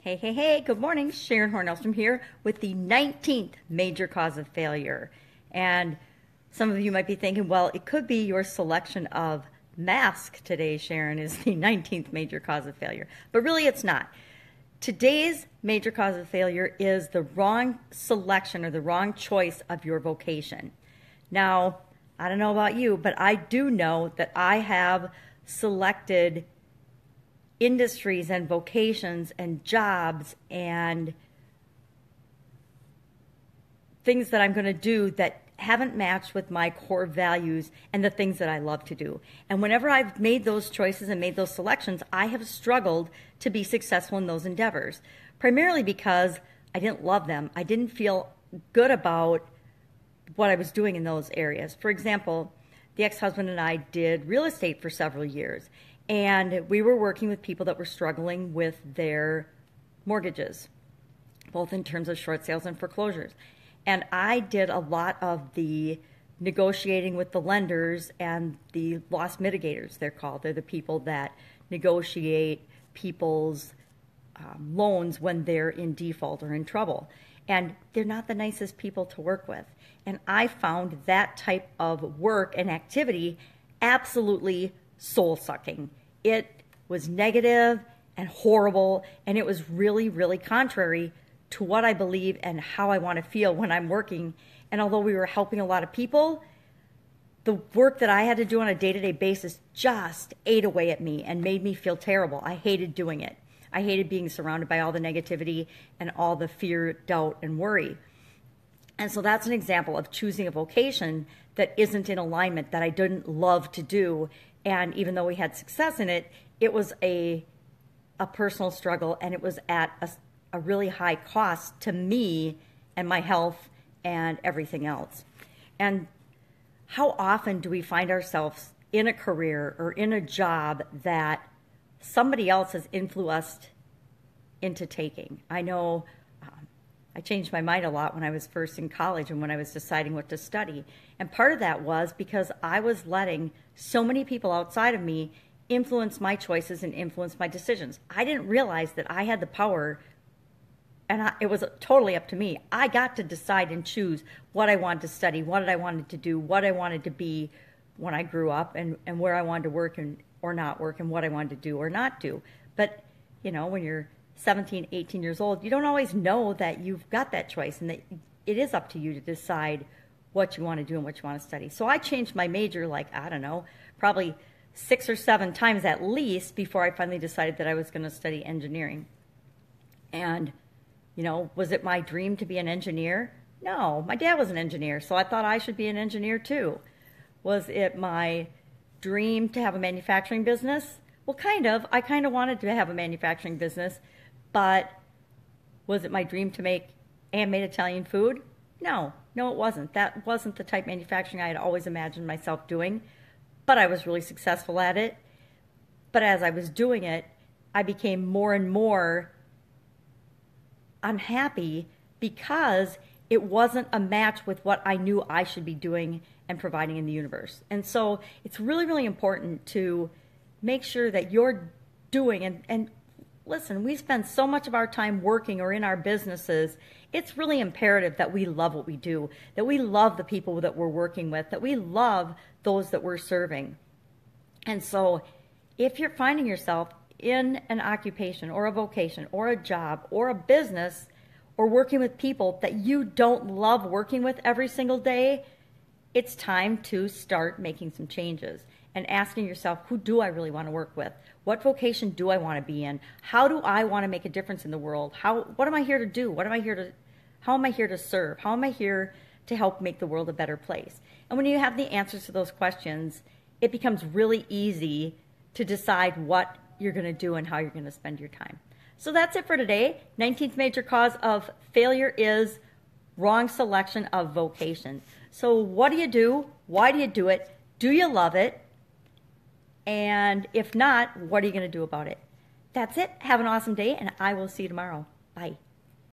Hey, hey, hey, good morning. Sharon Horne-Ellstrom here with the 19th major cause of failure. And some of you might be thinking, well, it could be your selection of mask today, Sharon, is the 19th major cause of failure. But really, it's not. Today's major cause of failure is the wrong selection or the wrong choice of your vocation. Now, I don't know about you, but I do know that I have selected industries and vocations and jobs and things that I'm going to do that haven't matched with my core values and the things that I love to do. And whenever I've made those choices and made those selections, I have struggled to be successful in those endeavors, primarily because I didn't love them. I didn't feel good about what I was doing in those areas. For example, the ex-husband and I did real estate for several years, and we were working with people that were struggling with their mortgages, both in terms of short sales and foreclosures. And I did a lot of the negotiating with the lenders and the loss mitigators, they're called. They're the people that negotiate people's loans when they're in default or in trouble. And they're not the nicest people to work with. And I found that type of work and activity absolutely soul-sucking. It was negative and horrible, and it was really, really contrary to what I believe and how I want to feel when I'm working. And although we were helping a lot of people, the work that I had to do on a day-to-day basis just ate away at me and made me feel terrible. I hated doing it. I hated being surrounded by all the negativity and all the fear, doubt, and worry. And so that's an example of choosing a vocation that isn't in alignment, that I didn't love to do. And even though we had success in it, it was a personal struggle, and it was at a really high cost to me and my health and everything else. And how often do we find ourselves in a career or in a job that somebody else has influenced into taking? I know I changed my mind a lot when I was first in college and when I was deciding what to study. And part of that was because I was letting so many people outside of me influence my choices and influence my decisions. I didn't realize that I had the power, and it was totally up to me. I got to decide and choose what I wanted to study, what I wanted to do, what I wanted to be when I grew up, and where I wanted to work or not work, and what I wanted to do or not do. But, you know, when you're 17, 18 years old, you don't always know that you've got that choice and that it is up to you to decide what you want to do and what you want to study. So I changed my major, like, I don't know, probably 6 or 7 times at least before I finally decided that I was going to study engineering. And, you know, was it my dream to be an engineer? No, my dad was an engineer, so I thought I should be an engineer too. Was it my dream to have a manufacturing business? Well, kind of. I kind of wanted to have a manufacturing business, but was it my dream to make handmade Italian food? No, it wasn't. That wasn't the type of manufacturing I had always imagined myself doing, but I was really successful at it. But as I was doing it, I became more and more unhappy because it wasn't a match with what I knew I should be doing and providing in the universe. And so it's really, really important to make sure that you're doing, and listen, we spend so much of our time working or in our businesses. It's really imperative that we love what we do, that we love the people that we're working with, that we love those that we're serving. And so if you're finding yourself in an occupation or a vocation or a job or a business or working with people that you don't love working with every single day, it's time to start making some changes and asking yourself, who do I really want to work with? What vocation do I want to be in? How do I want to make a difference in the world? What am I here to do? How am I here to serve? How am I here to help make the world a better place? And when you have the answers to those questions, it becomes really easy to decide what you're going to do and how you're going to spend your time. So that's it for today. 19th major cause of failure is wrong selection of vocation. So what do you do? Why do you do it? Do you love it? And if not, what are you going to do about it? That's it. Have an awesome day, and I will see you tomorrow. Bye.